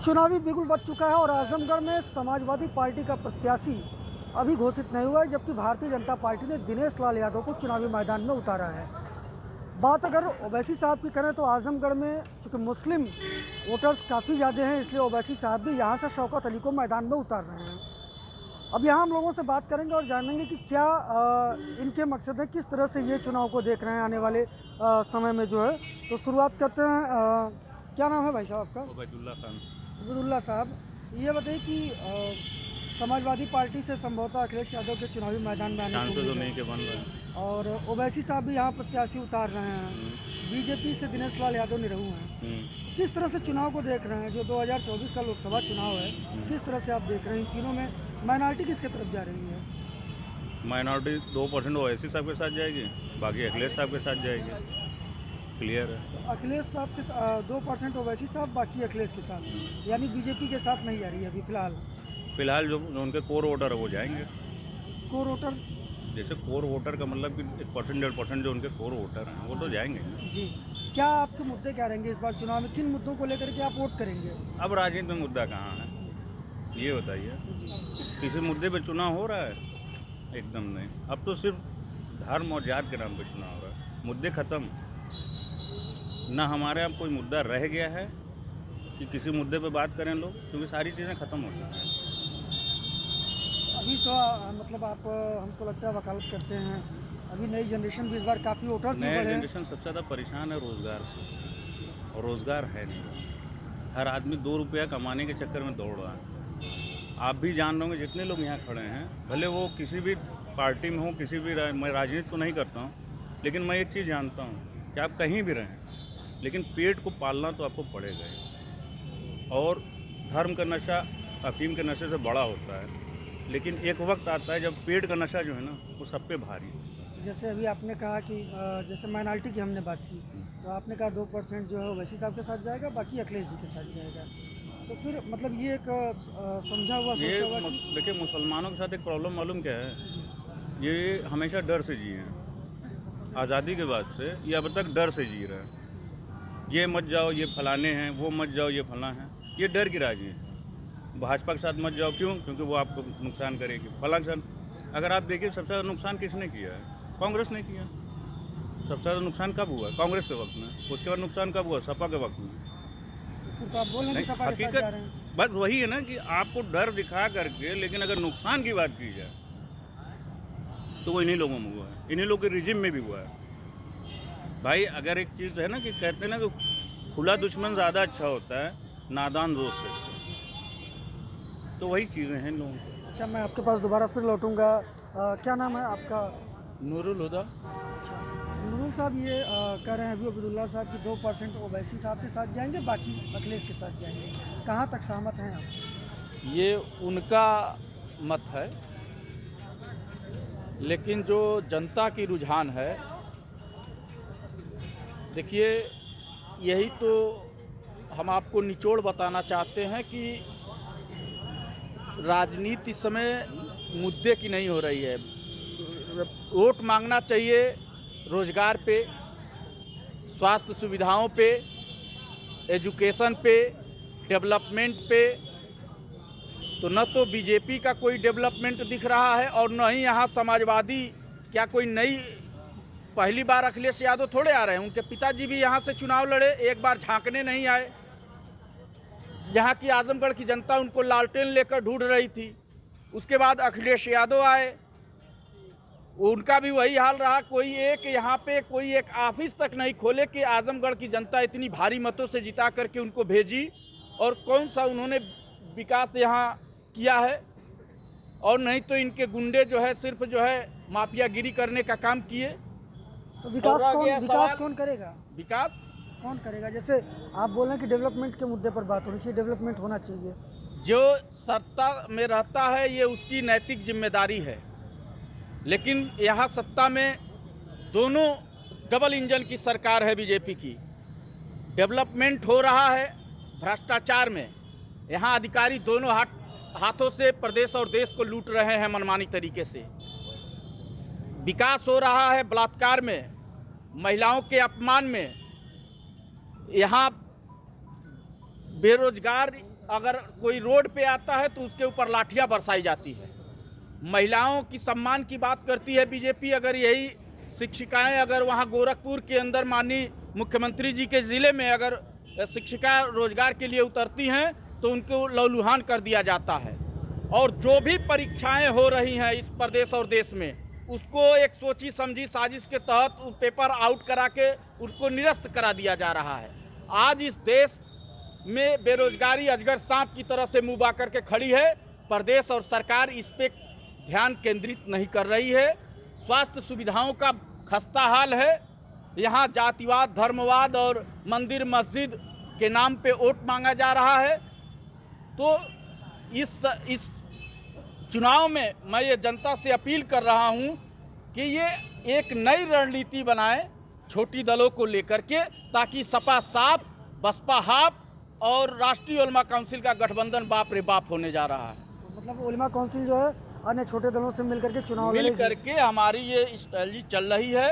चुनावी बिगुल बज चुका है और आजमगढ़ में समाजवादी पार्टी का प्रत्याशी अभी घोषित नहीं हुआ है, जबकि भारतीय जनता पार्टी ने दिनेश लाल यादव को चुनावी मैदान में उतारा है। बात अगर ओवैसी साहब की करें तो आजमगढ़ में चूँकि मुस्लिम वोटर्स काफ़ी ज़्यादा हैं, इसलिए ओवैसी साहब भी यहाँ से शौकत अली को मैदान में उतार रहे हैं। अब यहाँ हम लोगों से बात करेंगे और जानेंगे कि क्या इनके मकसद है, किस तरह से ये चुनाव को देख रहे हैं आने वाले समय में जो है। तो शुरुआत करते हैं। क्या नाम है भाई साहब आपका? उबैदुल्ला खान। उबैदुल्ला साहब, ये बताइए कि समाजवादी पार्टी से संभवतः अखिलेश यादव के चुनावी मैदान में आने चांसेस तो नहीं के बन रहे हैं और ओवैसी साहब भी यहाँ प्रत्याशी उतार रहे हैं। बीजेपी से दिनेश लाल यादव निरहू हैं। किस तरह से चुनाव को देख रहे हैं? जो 2024 का लोकसभा चुनाव है, किस तरह से आप देख रहे हैं? इन तीनों में माइनॉरिटी किसके तरफ जा रही है? माइनॉरिटी 2% ओवैसी साहब के साथ जाएगी, बाकी अखिलेश साहब के साथ जाएगी। क्लियर है। तो अखिलेश साहब के 2% ओवैसी साहब, बाकी अखिलेश के साथ, यानी बीजेपी के साथ नहीं जा रही है अभी फिलहाल जो उनके कोर वोटर है वो जाएंगे। कोर वोटर जैसे कोर वोटर का मतलब कि 1% 1.5% जो उनके कोर वोटर हैं वो तो जाएंगे जी। क्या आपके मुद्दे क्या रहेंगे इस बार चुनाव में? किन मुद्दों को लेकर के आप वोट करेंगे? अब राजनीति में मुद्दा कहाँ है ये बताइए? किसी मुद्दे पे चुनाव हो रहा है? एकदम नहीं। अब तो सिर्फ धर्म और जात के नाम पे चुनाव हो रहा है। मुद्दे खत्म। ना हमारे यहाँ कोई मुद्दा रह गया है कि किसी मुद्दे पे बात करें लोग, क्योंकि सारी चीज़ें ख़त्म हो चुकी हैं। अभी तो मतलब आप हमको लगता है वकालत करते हैं, अभी नई जनरेशन भी इस बार काफ़ी वोटर्स भी बढ़े हैं। नई जनरेशन सबसे ज़्यादा परेशान है रोज़गार से, और रोज़गार है नहीं। हर आदमी 2 रुपया कमाने के चक्कर में दौड़ रहा है। आप भी जान रहे होंगे जितने लोग यहाँ खड़े हैं, भले वो किसी भी पार्टी में हो, किसी भी मैं राजनीति तो नहीं करता हूँ, लेकिन मैं एक चीज़ जानता हूँ कि आप कहीं भी रहें, लेकिन पेट को पालना तो आपको पड़ेगा ही। और धर्म का नशा अफीम के नशे से बड़ा होता है, लेकिन एक वक्त आता है जब पेट का नशा जो है ना वो सब पे भारी है। जैसे अभी आपने कहा कि जैसे माइनॉरिटी की हमने बात की, तो आपने कहा 2% जो है ओवैसी साहब के साथ जाएगा, बाकी अखिलेश जी के साथ जाएगा। तो फिर मतलब ये एक समझा हुआ सोचा हुआ देखिए, मुसलमानों के साथ एक प्रॉब्लम मालूम क्या है? ये हमेशा डर से जिए हैं। आज़ादी के बाद से ये अब तक डर से जी रहे हैं। ये मत जाओ ये फलाने हैं, वो मत जाओ ये फला हैं। ये डर की राजनीति। भाजपा के साथ मत जाओ, क्यों? क्योंकि वो आपको नुकसान करेगी। फला के साथ अगर आप देखिए सबसे ज़्यादा नुकसान किसने किया है? कांग्रेस ने किया। सबसे ज़्यादा नुकसान कब हुआ? कांग्रेस के वक्त में। उसके बाद नुकसान कब हुआ? सपा के वक्त में। फिर तो आप बोल रहे हैं कि सपा के साथ जा रहे हैं। बस वही है ना कि आपको डर दिखा करके, लेकिन अगर नुकसान की बात की जाए तो वो इन्हीं लोगों में हुआ है, इन्हीं लोगों के रिजिम में भी हुआ है। भाई अगर एक चीज़ है ना कि कहते हैं ना कि खुला दुश्मन ज़्यादा अच्छा होता है नादान दोस्त से अच्छा। तो वही चीज़ें हैं लोगों को। अच्छा, मैं आपके पास दोबारा फिर लौटूंगा। क्या नाम है आपका? नूरुल हुदा। अच्छा, नूरुल साहब, ये कह रहे हैं अभी उबैदुल्ला साहब कि 2% ओवैसी साहब के साथ जाएंगे, बाकी अखिलेश के साथ जाएंगे। कहाँ तक सहमत हैं आप? ये उनका मत है, लेकिन जो जनता की रुझान है, देखिए यही तो हम आपको निचोड़ बताना चाहते हैं कि राजनीति इस समय मुद्दे की नहीं हो रही है। वोट मांगना चाहिए रोजगार पे, स्वास्थ्य सुविधाओं पे, एजुकेशन पे, डेवलपमेंट पे। तो न तो बीजेपी का कोई डेवलपमेंट दिख रहा है और न ही यहाँ समाजवादी क्या कोई नई। पहली बार अखिलेश यादव थोड़े आ रहे हैं, उनके पिताजी भी यहाँ से चुनाव लड़े, एक बार झांकने नहीं आए। यहाँ की आजमगढ़ की जनता उनको लालटेन लेकर ढूंढ रही थी। उसके बाद अखिलेश यादव आए, उनका भी वही हाल रहा। कोई एक यहाँ पे कोई एक ऑफिस तक नहीं खोले कि आजमगढ़ की जनता इतनी भारी मतों से जिता करके उनको भेजी, और कौन सा उन्होंने विकास यहाँ किया है। और नहीं तो इनके गुंडे जो है सिर्फ जो है माफियागिरी करने का काम किए। तो विकास कौन करेगा? विकास कौन करेगा? जैसे आप बोल रहे हैं कि डेवलपमेंट के मुद्दे पर बात होनी चाहिए, डेवलपमेंट होना चाहिए। जो सत्ता में रहता है ये उसकी नैतिक जिम्मेदारी है, लेकिन यहाँ सत्ता में दोनों डबल इंजन की सरकार है बीजेपी की। डेवलपमेंट हो रहा है भ्रष्टाचार में, यहाँ अधिकारी दोनों हाथों से प्रदेश और देश को लूट रहे हैं मनमानी तरीके से। विकास हो रहा है बलात्कार में, महिलाओं के अपमान में। यहाँ बेरोजगार अगर कोई रोड पे आता है तो उसके ऊपर लाठियां बरसाई जाती है। महिलाओं की सम्मान की बात करती है बीजेपी। अगर यही शिक्षिकाएं अगर वहां गोरखपुर के अंदर माननीय मुख्यमंत्री जी के ज़िले में अगर शिक्षिका रोजगार के लिए उतरती हैं तो उनको लहूलुहान कर दिया जाता है। और जो भी परीक्षाएं हो रही हैं इस प्रदेश और देश में, उसको एक सोची समझी साजिश के तहत पेपर आउट करा के उसको निरस्त करा दिया जा रहा है। आज इस देश में बेरोजगारी अजगर सांप की तरह से मुँह बा करके खड़ी है। प्रदेश और सरकार इस पे ध्यान केंद्रित नहीं कर रही है। स्वास्थ्य सुविधाओं का खस्ता हाल है। यहाँ जातिवाद, धर्मवाद और मंदिर मस्जिद के नाम पे वोट मांगा जा रहा है। तो इस चुनाव में मैं ये जनता से अपील कर रहा हूँ कि ये एक नई रणनीति बनाएं छोटी दलों को लेकर के, ताकि सपा साफ, बसपा हाफ और राष्ट्रीय उलमा काउंसिल का गठबंधन बाप रे बाप होने जा रहा है। तो मतलब उलमा काउंसिल जो है अन्य छोटे दलों से मिलकर के चुनाव मिल करके हमारी ये स्ट्रेटजी चल रही है।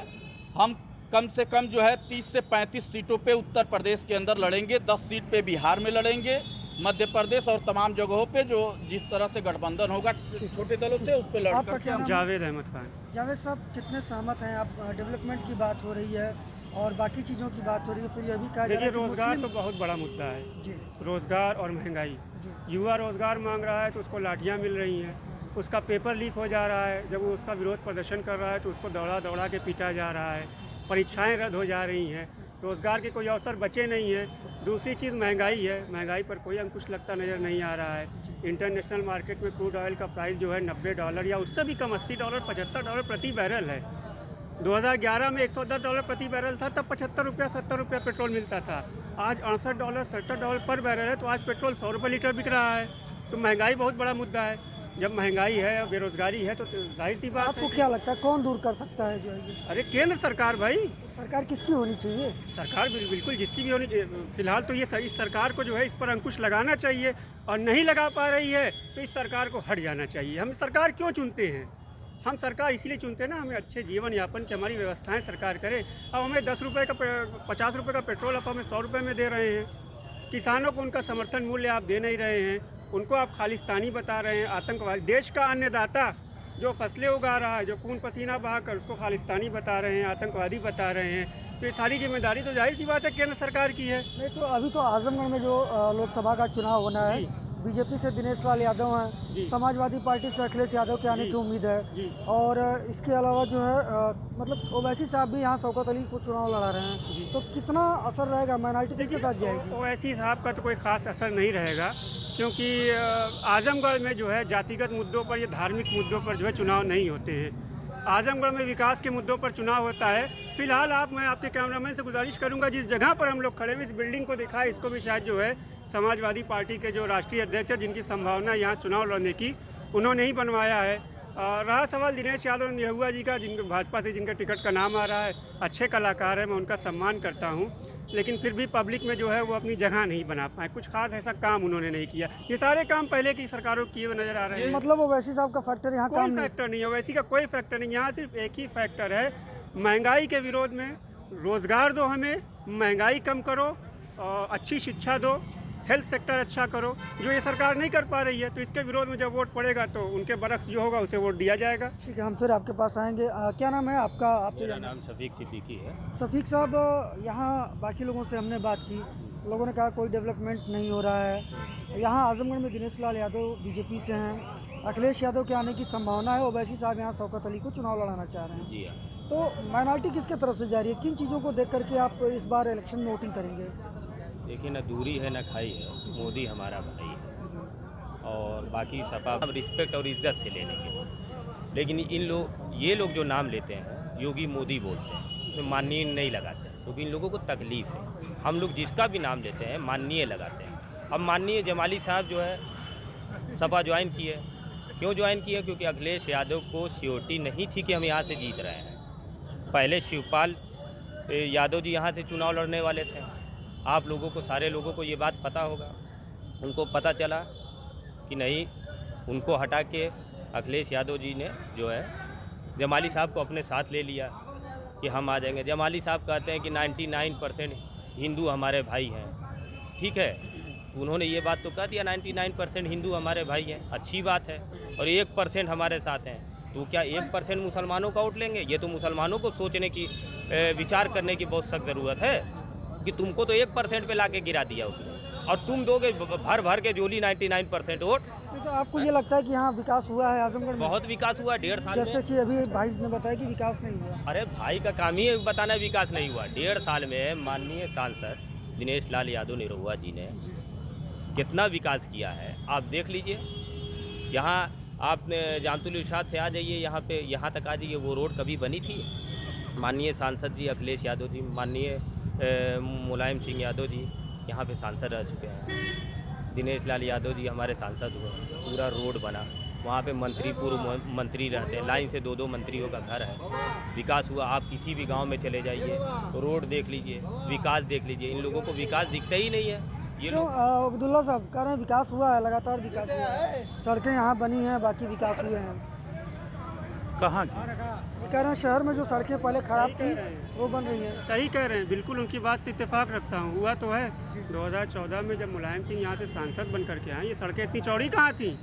हम कम से कम जो है 30 से 35 सीटों पे उत्तर प्रदेश के अंदर लड़ेंगे, 10 सीट पे बिहार में लड़ेंगे, मध्य प्रदेश और तमाम जगहों पे जो जिस तरह से गठबंधन होगा छोटे दलों से उस पर आपका क्या नाम? जावेद अहमद खान। जावेद साहब, कितने सहमत हैं आप? डेवलपमेंट की बात हो रही है और बाकी चीज़ों की बात हो रही है, फिर यह भी कहा जा रहा है कि रोजगार मुस्लिम- तो बहुत बड़ा मुद्दा है जी रोजगार और महंगाई। जी युवा रोजगार मांग रहा है तो उसको लाठियाँ मिल रही हैं, उसका पेपर लीक हो जा रहा है। जब वो उसका विरोध प्रदर्शन कर रहा है तो उसको दौड़ा दौड़ा के पीटा जा रहा है, परीक्षाएं रद्द हो जा रही हैं, रोज़गार के कोई अवसर बचे नहीं हैं। दूसरी चीज़ महंगाई है, महंगाई पर कोई अंकुश लगता नज़र नहीं आ रहा है। इंटरनेशनल मार्केट में क्रूड ऑयल का प्राइस जो है $90 या उससे भी कम $80, $75 प्रति बैरल है। 2011 में $110 प्रति बैरल था, तब ₹75, ₹70 पेट्रोल मिलता था। आज $68, $70 पर बैरल है, तो आज पेट्रोल ₹100 लीटर बिक रहा है। तो महंगाई बहुत बड़ा मुद्दा है। जब महंगाई है और बेरोजगारी है तो जाहिर सी बात आपको है। क्या लगता है कौन दूर कर सकता है जो है ये? अरे केंद्र सरकार भाई, सरकार किसकी होनी चाहिए? सरकार बिल्कुल जिसकी भी होनी। फिलहाल तो ये इस सरकार को जो है इस पर अंकुश लगाना चाहिए, और नहीं लगा पा रही है तो इस सरकार को हट जाना चाहिए। हम सरकार क्यों चुनते हैं? हम सरकार इसलिए चुनते हैं ना, हमें अच्छे जीवन यापन की हमारी व्यवस्थाएं सरकार करे। अब हमें 10 रुपये का 50 रुपये का पेट्रोल अब हमें 100 रुपये में दे रहे हैं। किसानों को उनका समर्थन मूल्य आप दे नहीं रहे हैं, उनको आप खालिस्तानी बता रहे हैं, आतंकवादी। देश का अन्नदाता जो फसलें उगा रहा है, जो खून पसीना बहाकर, उसको खालिस्तानी बता रहे हैं, आतंकवादी बता रहे हैं। तो ये सारी जिम्मेदारी तो जाहिर सी बात है केंद्र सरकार की है। नहीं तो अभी तो आजमगढ़ में जो लोकसभा का चुनाव होना है, बीजेपी से दिनेश लाल यादव हैं, जी। समाजवादी पार्टी से अखिलेश यादव के आने जी। की उम्मीद है, जी। और इसके अलावा जो है मतलब ओवैसी साहब भी यहाँ शौकत अली को चुनाव लड़ा रहे हैं। तो कितना असर रहेगा? माइनॉरिटी किसके साथ जाएगी? ओवैसी साहब का तो कोई ख़ास असर नहीं रहेगा, क्योंकि आजमगढ़ में जो है जातिगत मुद्दों पर या धार्मिक मुद्दों पर जो है चुनाव नहीं होते हैं। आजमगढ़ में विकास के मुद्दों पर चुनाव होता है। फिलहाल मैं आपके कैमरामैन से गुजारिश करूंगा, जिस जगह पर हम लोग खड़े हैं इस बिल्डिंग को दिखाएं, इसको भी शायद जो है समाजवादी पार्टी के जो राष्ट्रीय अध्यक्ष हैं, जिनकी संभावना है यहाँ चुनाव लड़ने की, उन्होंने ही बनवाया है। रहा सवाल दिनेश यादव निहुआ जी का, जिनके भाजपा से जिनका टिकट का नाम आ रहा है, अच्छे कलाकार हैं, मैं उनका सम्मान करता हूँ, लेकिन फिर भी पब्लिक में जो है वो अपनी जगह नहीं बना पाए। कुछ खास ऐसा काम उन्होंने नहीं किया। ये सारे काम पहले की सरकारों किए हुए नजर आ रहे हैं। मतलब ओवैसी साहब का फैक्टर यहाँ काम कोई नहीं? फैक्टर नहीं है, वैसी का कोई फैक्टर नहीं। यहाँ सिर्फ एक ही फैक्टर है, महंगाई के विरोध में। रोज़गार दो हमें, महंगाई कम करो, और अच्छी शिक्षा दो, हेल्थ सेक्टर अच्छा करो, जो ये सरकार नहीं कर पा रही है। तो इसके विरोध में जब वोट पड़ेगा तो उनके बरक्स जो होगा उसे वोट दिया जाएगा। ठीक है, हम फिर आपके पास आएंगे। क्या नाम है आपका? आपसे मेरा जानना- नाम शफीक सिद्दीकी है। शफीक साहब, यहाँ बाकी लोगों से हमने बात की, लोगों ने कहा कोई डेवलपमेंट नहीं हो रहा है। यहाँ आजमगढ़ में दिनेश लाल यादव बीजेपी से हैं, अखिलेश यादव के आने की संभावना है, ओवैसी साहब यहाँ शौकत अली को चुनाव लड़ाना चाह रहे हैं। जी हाँ। तो माइनॉरिटी किसके तरफ से जा रही है? किन चीज़ों को देख करके आप इस बार इलेक्शन में वोटिंग करेंगे? देखिए, ना दूरी है ना खाई है, मोदी हमारा भाई है, और बाकी सपा रिस्पेक्ट और इज्जत से लेने के। लेकिन ये लोग जो नाम लेते हैं योगी मोदी बोलते हैं, उसमें माननीय नहीं लगाते, क्योंकि इन लोगों को तकलीफ है। हम लोग जिसका भी नाम लेते हैं माननीय लगाते हैं। अब माननीय जमाली साहब जो है सपा ज्वाइन की है। क्यों ज्वाइन की है? क्योंकि अखिलेश यादव को सियोरिटी नहीं थी कि हम यहाँ से जीत रहे हैं। पहले शिवपाल यादव जी यहाँ से चुनाव लड़ने वाले थे। आप लोगों को, सारे लोगों को ये बात पता होगा। उनको पता चला कि नहीं, उनको हटा के अखिलेश यादव जी ने जो है जमाली साहब को अपने साथ ले लिया कि हम आ जाएंगे। जमाली साहब कहते हैं कि 99% हिंदू हमारे भाई हैं। ठीक है, उन्होंने ये बात तो कह दिया 99% हिंदू हमारे भाई हैं, अच्छी बात है, और 1% हमारे साथ हैं। तो क्या 1% मुसलमानों का वोट लेंगे? ये तो मुसलमानों को सोचने की विचार करने की बहुत सख्त ज़रूरत है कि तुमको तो 1% पे लाके गिरा दिया उसने, और तुम दोगे भर भर के जोली 99% वोट। नहीं, तो आपको ये लगता है कि यहाँ विकास हुआ है आजमगढ़ में? बहुत विकास हुआ 1.5 साल जैसे में। कि अभी भाई ने बताया कि विकास नहीं हुआ। अरे भाई का काम ही बताना विकास नहीं हुआ। 1.5 साल में माननीय सांसद दिनेश लाल यादव निरहुआ जी ने कितना विकास किया है आप देख लीजिए। यहाँ आप जानतुल इरशाद से आ जाइए, यहाँ पे यहाँ तक आ जाइए, वो रोड कभी बनी थी? माननीय सांसद जी अखिलेश यादव जी, माननीय मुलायम सिंह यादव जी यहाँ पे सांसद रह चुके हैं, दिनेश लाल यादव जी हमारे सांसद हुए, पूरा रोड बना, वहाँ पे मंत्री पूर्व मंत्री रहते हैं, लाइन से 2-2 मंत्रियों का घर है, विकास हुआ। आप किसी भी गांव में चले जाइए, रोड देख लीजिए, विकास देख लीजिए। इन लोगों को विकास दिखता ही नहीं है। ये क्यों अब्दुल्ला साहब कह रहे हैं विकास हुआ है, लगातार विकास हुआ है, सड़कें यहाँ बनी हैं, बाकी विकास हुए हैं। कहाँ की? ये कह रहे हैं शहर में जो सड़कें पहले खराब थी वो बन रही हैं। सही कह रहे हैं, बिल्कुल उनकी बात से इत्तेफाक रखता हूँ। हुआ तो है 2014 में जब मुलायम सिंह यहाँ से सांसद बन करके आए, ये सड़कें इतनी चौड़ी कहाँ थी,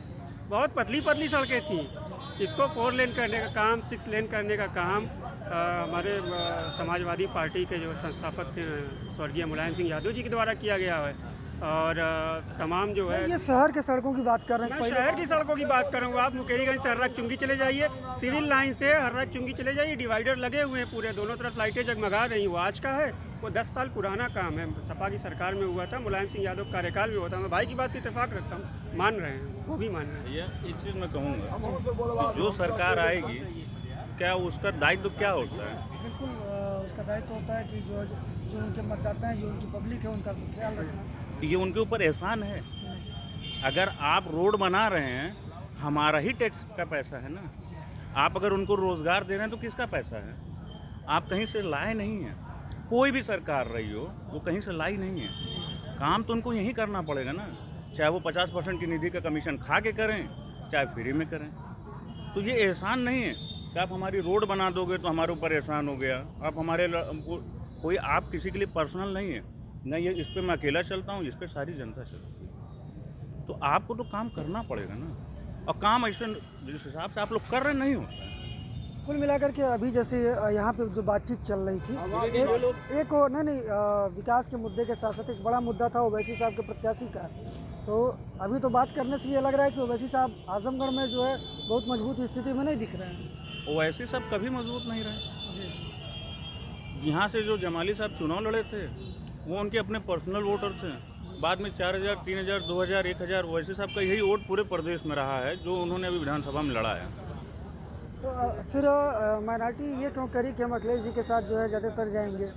बहुत पतली पतली सड़कें थी। इसको 4 लेन करने का काम, 6 लेन करने का काम हमारे समाजवादी पार्टी के जो संस्थापक थे स्वर्गीय मुलायम सिंह यादव जी के द्वारा किया गया है। और तमाम जो है, ये शहर के सड़कों की बात कर रहे हैं। मैं शहर की सड़कों की बात कर रहा हूँ। आप मुकेरीगंज से हर्रा चुंगी चले जाइए, सिविल लाइन से हर्रा चुंगी चले जाइए, डिवाइडर लगे हुए हैं पूरे, दोनों तरफ लाइटें जगमगा रही हैं। वो आज का है, वो 10 साल पुराना काम है, सपा की सरकार में हुआ था, मुलायम सिंह यादव कार्यकाल में हुआ था। मैं भाई की बात से इत्तेफाक रखता हूँ, मान रहे हैं, वो भी मान रहे हैं। भैया एक चीज़ मैं कहूँगा, जो सरकार आएगी क्या उसका दायित्व क्या होता है? बिल्कुल उसका दायित्व होता है कि जो उनके मतदाता हैं, जो उनकी पब्लिक है, उनका ख्याल रखना। कि ये उनके ऊपर एहसान है। अगर आप रोड बना रहे हैं, हमारा ही टैक्स का पैसा है ना। आप अगर उनको रोज़गार दे रहे हैं तो किसका पैसा है? आप कहीं से लाए नहीं हैं। कोई भी सरकार रही हो वो कहीं से लाई नहीं है। काम तो उनको यहीं करना पड़ेगा ना, चाहे वो 50% की निधि का कमीशन खा के करें, चाहे फ्री में करें। तो ये एहसान नहीं है कि आप हमारी रोड बना दोगे तो हमारे ऊपर एहसान हो गया। आप हमारे कोई आप किसी के लिए पर्सनल नहीं है ना, ये इस पर मैं अकेला चलता हूँ, इस पर सारी जनता चलती है। तो आपको तो काम करना पड़ेगा ना, और काम ऐसे जिस हिसाब से आप लोग कर रहे नहीं होता है। कुल मिलाकर के अभी जैसे यहाँ पे जो बातचीत चल रही थी, एक नहीं विकास के मुद्दे के साथ साथ एक बड़ा मुद्दा था ओवैसी साहब के प्रत्याशी का। तो अभी तो बात करने से ये लग रहा है कि ओवैसी साहब आजमगढ़ में जो है बहुत मजबूत स्थिति में नहीं दिख रहे हैं। ओवैसी साहब कभी मजबूत नहीं रहे। यहाँ से जो जमाली साहब चुनाव लड़े थे वो उनके अपने पर्सनल वोटर थे। बाद में 4000, 3000, 2000, 1000 ओवैसी साहब का यही वोट पूरे प्रदेश में रहा है जो उन्होंने अभी विधानसभा में लड़ा है। तो फिर माइनॉरिटी ये क्यों करी कि हम अखिलेश जी के साथ जो है ज़्यादातर जाएंगे?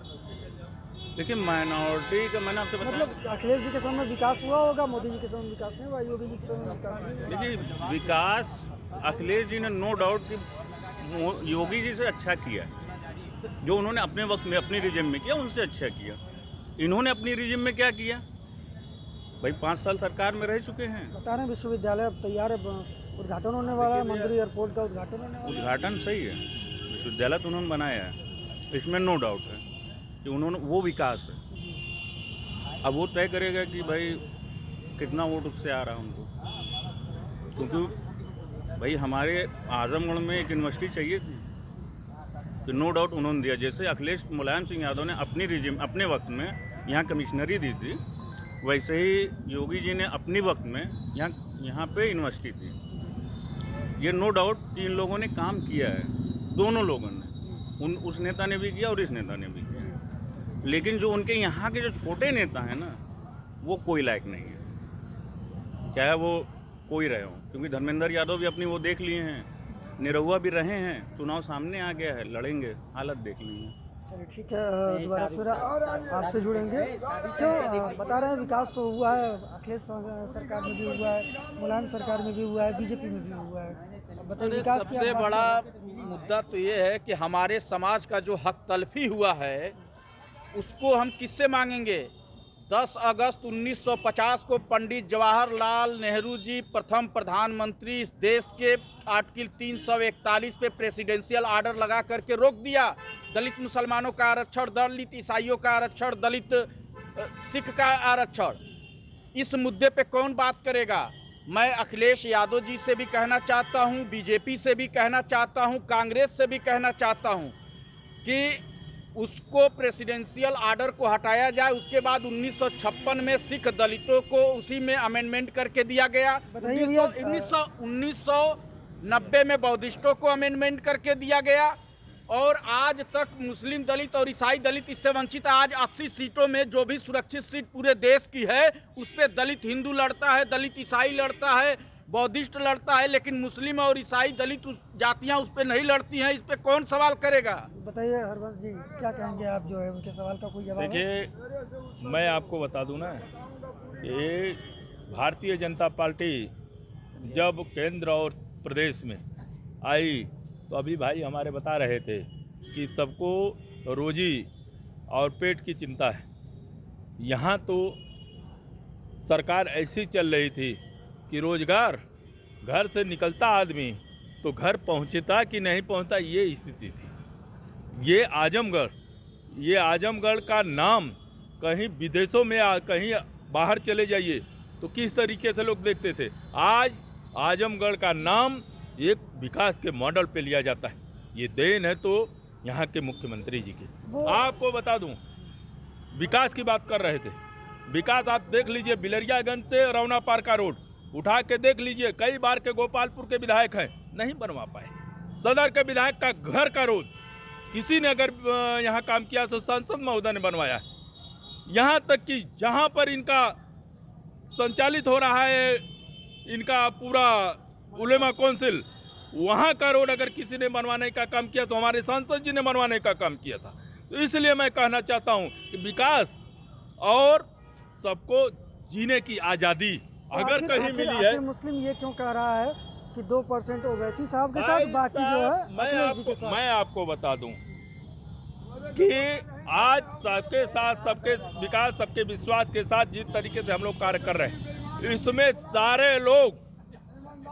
लेकिन माइनॉरिटी का मैंने आपसे बताया, मतलब अखिलेश जी के समय में विकास हुआ होगा, मोदी जी के समय में विकास नहीं हुआ, योगी जी के समय में विकास नहीं हुआ। देखिए विकास अखिलेश जी ने नो डाउट कि योगी जी से अच्छा किया है। जो उन्होंने अपने वक्त में अपनी रिजिम में किया उनसे अच्छा किया। इन्होंने अपनी रिजिम में क्या किया भाई? 5 साल सरकार में रह चुके हैं। बता रहे हैं विश्वविद्यालय अब तैयार है, उद्घाटन होने वाला है, मंदिर एयरपोर्ट का उद्घाटन होने वाला है। उद्घाटन सही है, विश्वविद्यालय तो उन्होंने बनाया है, इसमें नो डाउट है कि उन्होंने वो विकास है। अब वो तय करेगा कि भाई कितना वोट उससे आ रहा है उनको, क्योंकि भाई हमारे आजमगढ़ में एक यूनिवर्सिटी चाहिए थी तो नो डाउट उन्होंने दिया। जैसे अखिलेश मुलायम सिंह यादव ने अपनी रिजिम अपने वक्त में यहाँ कमिश्नरी दी थी, वैसे ही योगी जी ने अपनी वक्त में यहाँ पे यूनिवर्सिटी दी। ये नो डाउट कि इन लोगों ने काम किया है, दोनों लोगों ने, उस नेता ने भी किया और इस नेता ने भी किया। लेकिन जो उनके यहाँ के जो छोटे नेता हैं ना, वो कोई लायक नहीं है, चाहे वो कोई रहे हो। क्योंकि धर्मेंद्र यादव भी अपनी वो देख लिए हैं, निरहुआ भी रहे हैं, चुनाव सामने आ गया है, लड़ेंगे, हालत देख लेंगे। चलिए ठीक है, दोबारा फिर आपसे जुड़ेंगे। तो बता रहे हैं विकास तो हुआ है, अखिलेश सरकार में भी हुआ है, मुलायम सरकार में भी हुआ है, बीजेपी में भी हुआ है। अब बताइए विकास की सबसे बड़ा मुद्दा तो ये है कि हमारे समाज का जो हक तलफी हुआ है उसको हम किससे मांगेंगे? 10 अगस्त 1950 को पंडित जवाहरलाल नेहरू जी प्रथम प्रधानमंत्री इस देश के आर्टिकल 341 पे प्रेसिडेंशियल आर्डर लगा करके रोक दिया। दलित मुसलमानों का आरक्षण, दलित ईसाइयों का आरक्षण, दलित सिख का आरक्षण, इस मुद्दे पे कौन बात करेगा? मैं अखिलेश यादव जी से भी कहना चाहता हूं, बीजेपी से भी कहना चाहता हूं, कांग्रेस से भी कहना चाहता हूं कि उसको प्रेसिडेंशियल आर्डर को हटाया जाए। उसके बाद 1956 में सिख दलितों को उसी में अमेंडमेंट करके दिया गया। बताइए भैया, 1990 में बौद्धिस्टों को अमेंडमेंट करके दिया गया और आज तक मुस्लिम दलित और ईसाई दलित इससे वंचित है। आज 80 सीटों में जो भी सुरक्षित सीट पूरे देश की है उस पर दलित हिंदू लड़ता है, दलित ईसाई लड़ता है, बौद्धिस्ट लड़ता है, लेकिन मुस्लिम और ईसाई दलित जातियां उस पर नहीं लड़ती हैं। इस पर कौन सवाल करेगा? बताइए हरबंश जी, क्या कहेंगे आप? जो है उनके सवाल का कोई जवाब है? देखिए, मैं आपको बता दूं ना, ये भारतीय जनता पार्टी जब केंद्र और प्रदेश में आई तो अभी भाई हमारे बता रहे थे कि सबको रोजी और पेट की चिंता है। यहाँ तो सरकार ऐसी चल रही थी कि रोजगार, घर से निकलता आदमी तो घर पहुँचता कि नहीं पहुँचता, ये स्थिति थी। ये आजमगढ़ का नाम कहीं विदेशों में कहीं बाहर चले जाइए तो किस तरीके से लोग देखते थे। आज आजमगढ़ का नाम एक विकास के मॉडल पे लिया जाता है। ये देन है तो यहाँ के मुख्यमंत्री जी की। आपको बता दूं, विकास की बात कर रहे थे, विकास आप देख लीजिए, बिलरियागंज से रौना पार का रोड उठा के देख लीजिए। कई बार के गोपालपुर के विधायक हैं, नहीं बनवा पाए। सदर के विधायक का घर का रोड किसी ने अगर यहाँ काम किया तो सांसद महोदय ने बनवाया। यहाँ तक कि जहाँ पर इनका संचालित हो रहा है इनका पूरा उलेमा काउंसिल, वहाँ का रोड अगर किसी ने बनवाने का काम किया तो हमारे सांसद जी ने बनवाने का काम किया था। तो इसलिए मैं कहना चाहता हूँ कि विकास और सबको जीने की आज़ादी अगर कहीं मिली है। मुस्लिम ये क्यों कह रहा है कि 2% ओवैसी साहब के साथ, बाकी जो है अखिलेश जी के साथ? मैं आपको बता दूं कि आज सबके साथ, सबके विकास, सबके विश्वास के साथ जिस तरीके से हम लोग कार्य कर रहे हैं, इसमें सारे लोग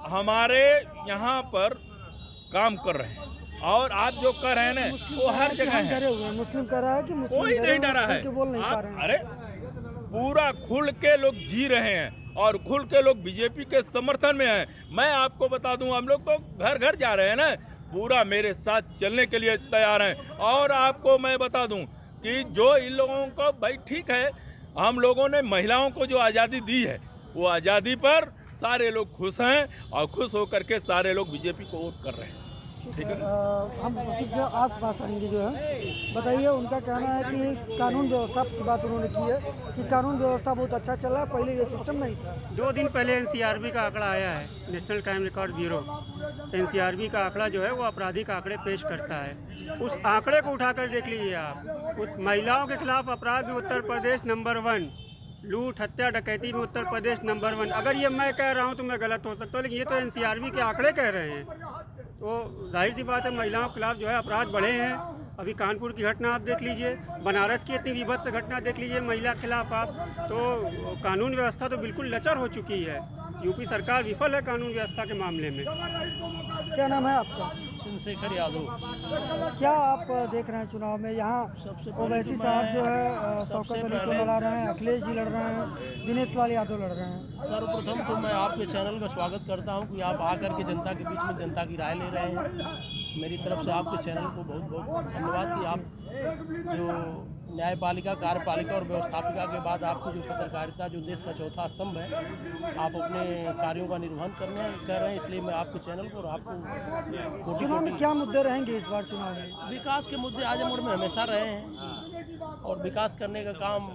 हमारे यहाँ पर काम कर रहे हैं। और आप जो कर रहे हैं ना वो हर जगह है। डरे हुए हैं, मुस्लिम कह रहा है कि मुस्लिम कोई नहीं डरा है। बोल नहीं पा रहे हैं। अरे पूरा खुल के लोग जी रहे हैं और खुल के लोग बीजेपी के समर्थन में हैं। मैं आपको बता दूं, हम लोग तो घर घर जा रहे हैं ना, पूरा मेरे साथ चलने के लिए तैयार हैं। और आपको मैं बता दूं कि जो इन लोगों को, भाई ठीक है, हम लोगों ने महिलाओं को जो आज़ादी दी है वो आज़ादी पर सारे लोग खुश हैं और खुश होकर के सारे लोग बीजेपी को वोट कर रहे हैं। ठीक है, हम फिर जो आपके पास आएंगे जो है, बताइए। उनका कहना है कि कानून व्यवस्था की बात उन्होंने की है कि कानून व्यवस्था बहुत अच्छा चल रहा है, पहले ये सिस्टम नहीं था। 2 दिन पहले एनसीआरबी का आंकड़ा आया है, national crime record bureau. NCRB का आंकड़ा जो है वो आपराधिक आंकड़े पेश करता है। उस आंकड़े को उठाकर देख लीजिए आप। महिलाओं के खिलाफ अपराध में उत्तर प्रदेश नंबर 1, लूट, हत्या, डकैती में उत्तर प्रदेश नंबर 1। अगर ये मैं कह रहा हूँ तो मैं गलत हो सकता हूँ, लेकिन ये तो एनसीआरबी के आंकड़े कह रहे हैं। तो जाहिर सी बात है, महिलाओं के खिलाफ जो है अपराध बढ़े हैं। अभी कानपुर की घटना आप देख लीजिए, बनारस की इतनी विभत्स घटना देख लीजिए महिला के खिलाफ आप। तो कानून व्यवस्था तो बिल्कुल लचर हो चुकी है। यूपी सरकार विफल है कानून व्यवस्था के मामले में। क्या नाम है आपका? चंद्रशेखर यादव। क्या आप देख रहे हैं चुनाव में? यहाँ ओवैसी साहब जो है शौकत अली को लड़ा रहे हैं, अखिलेश जी लड़ रहे हैं, दिनेश लाल यादव लड़ रहे हैं। सर्वप्रथम तो मैं आपके चैनल का स्वागत करता हूं कि आप आकर के जनता के बीच में जनता की राय ले रहे हैं। मेरी तरफ से आपके चैनल को बहुत बहुत धन्यवाद कि आप जो न्यायपालिका, कार्यपालिका और व्यवस्थापिका के बाद आपकी जो पत्रकारिता, जो देश का चौथा स्तंभ है, आप अपने कार्यों का निर्वहन कर रहे हैं। इसलिए मैं आपके चैनल को और आपको चुनाव में क्या मुद्दे रहेंगे इस बार चुनाव में? विकास के मुद्दे आजमगढ़ में हमेशा रहे हैं और विकास करने का काम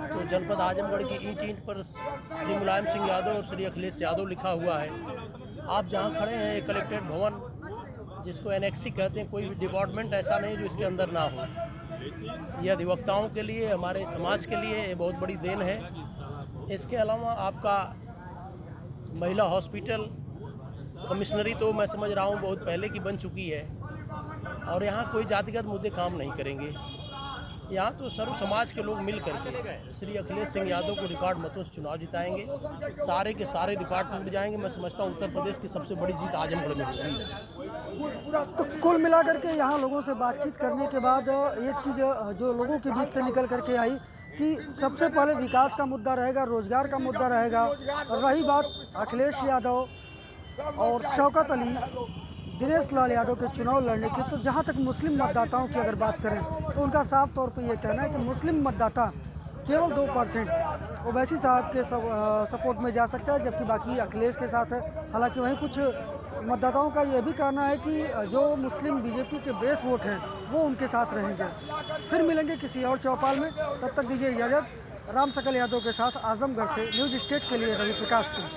तो जनपद आजमगढ़ की ईंट पर श्री मुलायम सिंह यादव और श्री अखिलेश यादव लिखा हुआ है। आप जहाँ खड़े हैं, एक कलेक्ट्रेट भवन जिसको एनेक्सी कहते हैं, कोई भी डिपार्टमेंट ऐसा नहीं जो इसके अंदर ना हो। यह अधिवक्ताओं के लिए, हमारे समाज के लिए बहुत बड़ी देन है। इसके अलावा आपका महिला हॉस्पिटल, कमिश्नरी तो मैं समझ रहा हूँ बहुत पहले की बन चुकी है और यहाँ कोई जातिगत मुद्दे काम नहीं करेंगे। यहाँ तो सर्व समाज के लोग मिल करके श्री अखिलेश सिंह यादव को रिकॉर्ड मतों से चुनाव जिताएंगे। सारे के सारे रिकॉर्ड टूट जाएंगे। मैं समझता हूँ उत्तर प्रदेश की सबसे बड़ी जीत आजमगढ़ में होगी। तो कुल मिलाकर के यहाँ लोगों से बातचीत करने के बाद एक चीज़ जो लोगों के बीच से निकल करके आई कि सबसे पहले विकास का मुद्दा रहेगा, रोजगार का मुद्दा रहेगा। और रही बात अखिलेश यादव और शौकत अली, दिनेश लाल यादव के चुनाव लड़ने की, तो जहां तक मुस्लिम मतदाताओं की अगर बात करें तो उनका साफ तौर पे ये कहना है कि मुस्लिम मतदाता केवल 2% ओवैसी साहब के सपोर्ट में जा सकता है, जबकि बाकी अखिलेश के साथ है। हालांकि वहीं कुछ मतदाताओं का यह भी कहना है कि जो मुस्लिम बीजेपी के बेस वोट हैं वो उनके साथ रहेंगे। फिर मिलेंगे किसी और चौपाल में, तब तक दीजिए इजाज़त। राम सकल यादव के साथ आजमगढ़ से न्यूज़ स्टेट के लिए रवि प्रकाश सिंह।